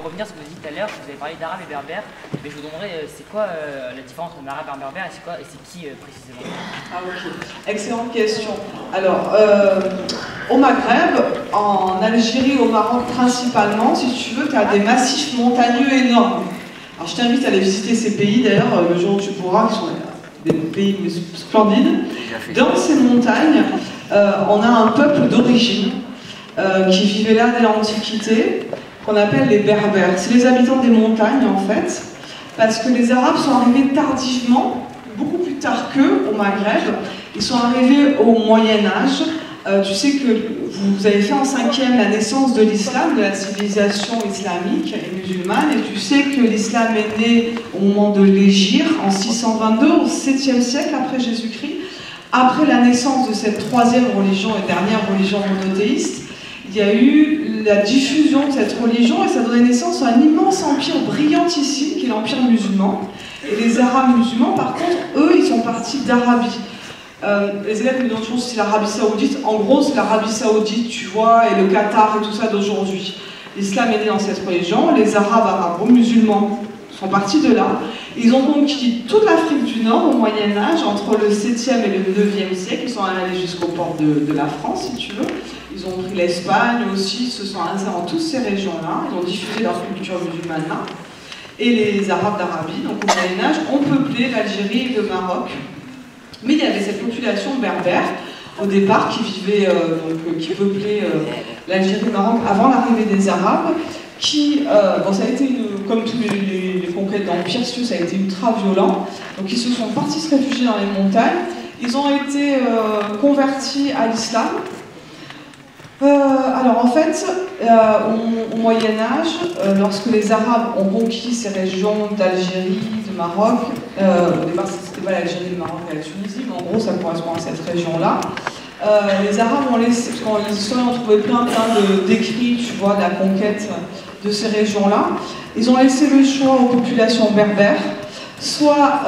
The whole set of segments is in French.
revenir sur ce que vous avez dit tout à l'heure, vous avez parlé d'arabe et berbère, mais je vous demanderais c'est quoi la différence entre un arabe et un berbère et c'est qui précisément? Ah ok, excellente question. Alors, au Maghreb, en Algérie, au Maroc principalement, si tu veux, tu as des massifs montagneux énormes. Alors je t'invite à aller visiter ces pays d'ailleurs, le jour où tu pourras, qui sont des pays splendides. Dans ces montagnes, on a un peuple d'origine qui vivait là dès l'Antiquité, qu'on appelle les Berbères. C'est les habitants des montagnes en fait, parce que les Arabes sont arrivés tardivement, beaucoup plus tard qu'eux au Maghreb. Ils sont arrivés au Moyen-Âge. Tu sais que vous avez fait en 5e la naissance de l'islam, de la civilisation islamique et musulmane, et tu sais que l'islam est né au moment de l'Hégire, en 622, au 7e siècle après Jésus-Christ. Après la naissance de cette troisième religion et dernière religion monothéiste, il y a eu la diffusion de cette religion et ça a donné naissance à un immense empire brillantissime qui est l'empire musulman. Et les Arabes musulmans, par contre, eux, ils sont partis d'Arabie. Les élèves me demandent si c'est l'Arabie Saoudite. En gros, c'est l'Arabie Saoudite, tu vois, et le Qatar et tout ça d'aujourd'hui. L'islam est né dans cette religion. Les Arabes arabo-musulmans sont partis de là. Ils ont conquis toute l'Afrique du Nord au Moyen-Âge, entre le 7e et le 9e siècle. Ils sont allés jusqu'aux portes de la France, si tu veux. Ils ont pris l'Espagne aussi, ils se sont installés dans toutes ces régions-là. Ils ont diffusé leur culture musulmane là. Et les Arabes d'Arabie, donc au Moyen-Âge, ont peuplé l'Algérie et le Maroc. Mais il y avait cette population berbère, au départ, qui vivait, qui peuplait l'Algérie et le Maroc avant l'arrivée des Arabes, qui, bon, ça a été, comme tous les conquêtes d'empire, ça a été ultra violent. Donc ils se sont partis se réfugier dans les montagnes. Ils ont été convertis à l'islam. Alors en fait, au Moyen-Âge, lorsque les Arabes ont conquis ces régions d'Algérie, de Maroc, au départ c'était pas l'Algérie, le Maroc et la Tunisie, mais en gros ça correspond à cette région-là, les Arabes ont laissé, parce que les historiens ont trouvé plein d'écrits, tu vois, de la conquête de ces régions-là, ils ont laissé le choix aux populations berbères, soit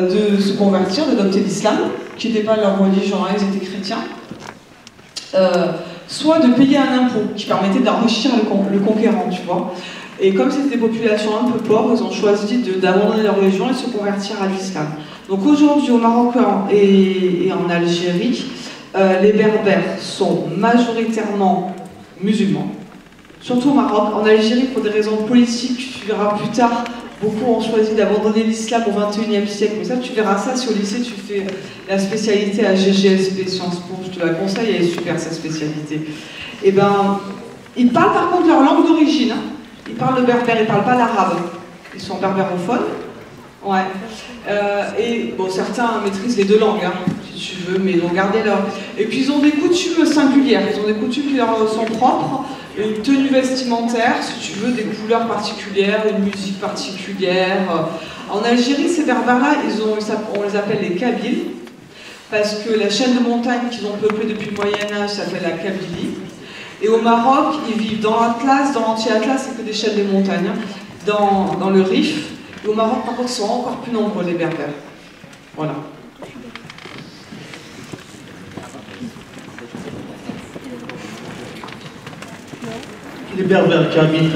de se convertir, d'adopter l'islam, qui n'était pas leur religion, hein, ils étaient chrétiens, soit de payer un impôt qui permettait d'enrichir le conquérant, tu vois. Et comme c'était des populations un peu pauvres, ils ont choisi d'abandonner leur religion et de se convertir à l'islam. Donc aujourd'hui, au Maroc et en Algérie, les Berbères sont majoritairement musulmans, surtout au Maroc. En Algérie, pour des raisons politiques, tu verras plus tard, beaucoup ont choisi d'abandonner l'islam au XXIe siècle. Mais ça, tu verras ça si au lycée tu fais la spécialité à GGSP Sciences Po. Je te la conseille, elle est super cette spécialité. Et ben, ils parlent par contre leur langue d'origine. Hein. Ils parlent le berbère, ils ne parlent pas l'arabe. Ils sont berbérophones. Ouais. Et bon, certains maîtrisent les deux langues, hein, si tu veux, mais ils ont gardé leur. Et puis ils ont des coutumes singulières. Ils ont des coutumes qui leur sont propres. Une tenue vestimentaire, si tu veux, des couleurs particulières, une musique particulière. En Algérie, ces berbères-là, on les appelle les Kabyles, parce que la chaîne de montagnes qu'ils ont peuplée depuis le Moyen-Âge s'appelle la Kabylie. Et au Maroc, ils vivent dans l'Atlas, dans l'anti-Atlas, c'est que des chaînes de montagnes, dans le Rif. Et au Maroc, par contre, ils sont encore plus nombreux, les berbères. Voilà. Les Berbères qui habitent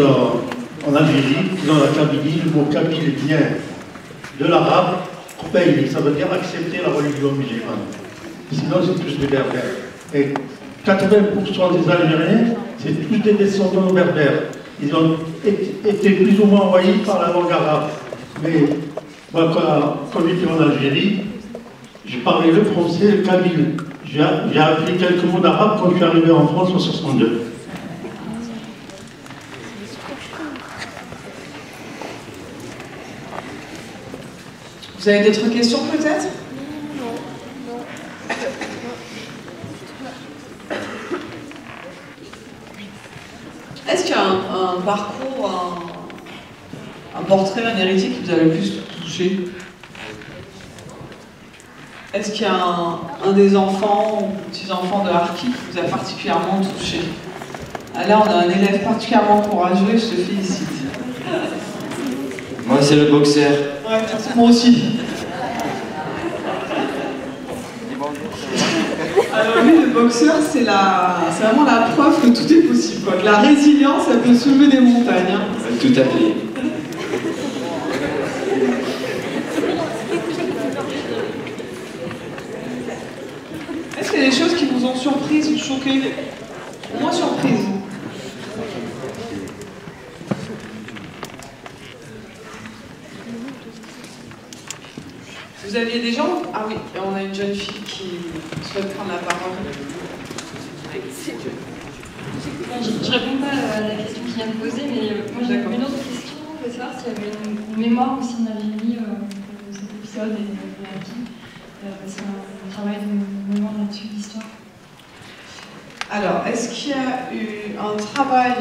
en Algérie, qui ont la Kabylie, le mot Kabyle vient de l'arabe, Qbayli, ça veut dire accepter la religion musulmane. Sinon, c'est tous des Berbères. Et 80% des Algériens, c'est tous des descendants berbères. Ils ont été plus ou moins envoyés par la langue arabe. Mais moi, quand j'étais en Algérie, je parlais le français et le kabyle. J'ai appris quelques mots d'arabe quand je suis arrivé en France en 62. Vous avez d'autres questions peut-être? Est-ce qu'il y a un parcours, un portrait, un héritier qui vous a le plus touché? Est-ce qu'il y a un des enfants ou petits-enfants de Harki qui vous a particulièrement touché? Là, on a un élève particulièrement courageux, je te félicite. Moi, c'est le boxeur. Ouais, merci, moi aussi. Alors lui, le boxeur, c'est vraiment la preuve que tout est possible, quoi. Que la résilience, elle peut soulever des montagnes. Hein. Tout à fait. Est-ce qu'il y a des choses qui vous ont surprise ou choqué? Moins surprise. Vous aviez des gens? Ah oui, et on a une jeune fille qui souhaite prendre la parole. Je réponds pas à la question qui vient de poser, mais moi j'avais une autre question. Je voulais savoir s'il y avait une mémoire aussi de Algérie de cet épisode et de la vie. C'est un travail de mémoire là-dessus, d'histoire. Alors, est-ce qu'il y a eu un travail...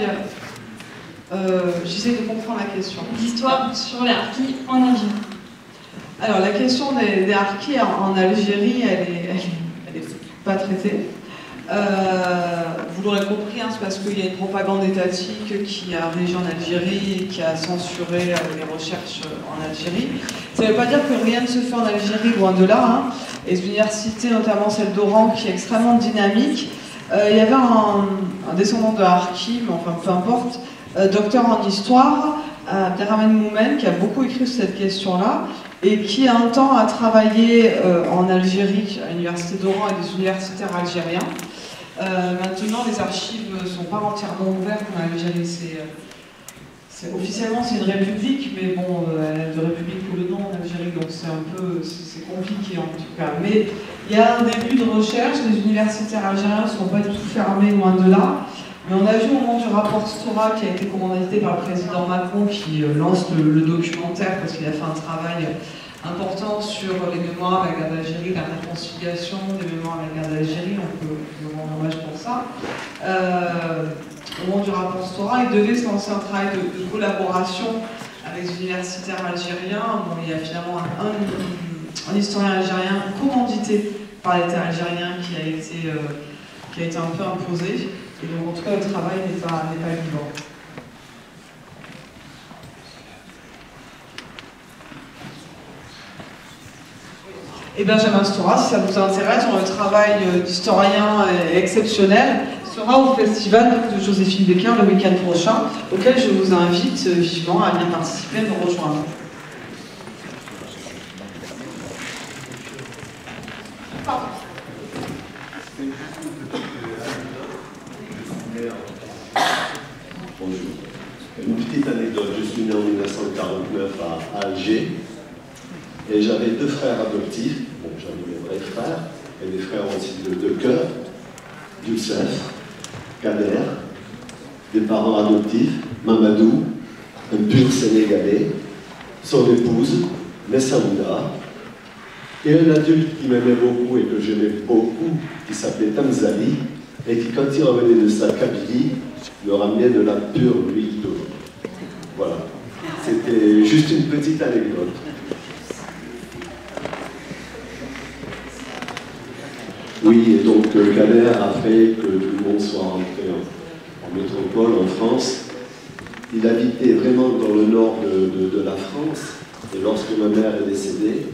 J'essaie de comprendre la question. D'histoire sur les harkis en Algérie. Alors, la question des harkis en Algérie, elle est pas traitée. Vous l'aurez compris, hein, c'est parce qu'il y a une propagande étatique qui a régi en Algérie et qui a censuré les recherches en Algérie. Ça ne veut pas dire que rien ne se fait en Algérie, loin de là. Hein. Les universités, notamment celle d'Oran, qui est extrêmement dynamique. Il y avait un descendant de harki, mais enfin peu importe, docteur en histoire, Abderrahmane Moumen, qui a beaucoup écrit sur cette question-là, et qui un temps a travaillé en Algérie, à l'université d'Oran et des universitaires algériens. Maintenant, les archives ne sont pas entièrement ouvertes en Algérie. Officiellement, c'est une république, mais bon, elle a de république pour le nom en Algérie, donc c'est compliqué en tout cas. Mais il y a un début de recherche, les universitaires algériens ne sont pas du tout fermés, loin de là. Mais on a vu au moment du rapport Stora qui a été commandité par le président Macron qui lance le documentaire parce qu'il a fait un travail important sur les mémoires de la guerre d'Algérie, la réconciliation des mémoires de la guerre d'Algérie, on peut lui rendre hommage pour ça. Au moment du rapport Stora, il devait se lancer un travail de collaboration avec les universitaires algériens. Bon, il y a finalement un historien algérien commandité par l'État algérien qui a été un peu imposé. Et donc, en tout cas, le travail n'est pas évident. Et Benjamin Stora, si ça vous intéresse, le travail d'historien est exceptionnel, sera au festival de Joséphine Baker le week-end prochain, auquel je vous invite vivement à venir participer et me rejoindre. Pardon. Bonjour. Une petite anecdote. Je suis né en 1949 à Alger et j'avais deux frères adoptifs. Bon, j'avais mes vrais frères et des frères aussi de cœur, Youssef, Kader, des parents adoptifs, Mamadou, un pur Sénégalais, son épouse, Messaouda, et un adulte qui m'aimait beaucoup et que j'aimais beaucoup, qui s'appelait Tamzali, et qui, quand il revenait de sa Kabylie, me ramenait de la pure huile d'eau. Voilà. C'était juste une petite anecdote. Oui, et donc Kader a fait que tout le monde soit rentré en métropole, en France. Il habitait vraiment dans le nord de la France, et lorsque ma mère est décédée,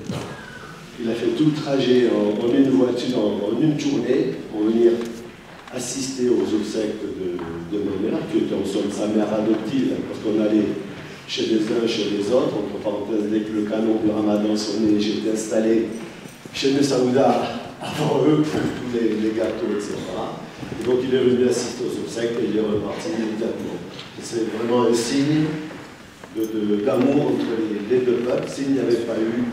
il a fait tout le trajet en une voiture, en une journée, pour venir assister aux obsèques de ma mère, qui était en somme sa mère adoptive, parce qu'on allait chez les uns, chez les autres. Entre parenthèses, dès que le canon du Ramadan sonnait, j'étais installé chez mes Saouda avant eux, pour tous les gâteaux, etc. Et donc il est venu assister aux obsèques et il est reparti immédiatement. C'est vraiment un signe d'amour entre les deux peuples. S'il n'y avait pas eu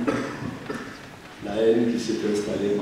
la haine qui s'est installée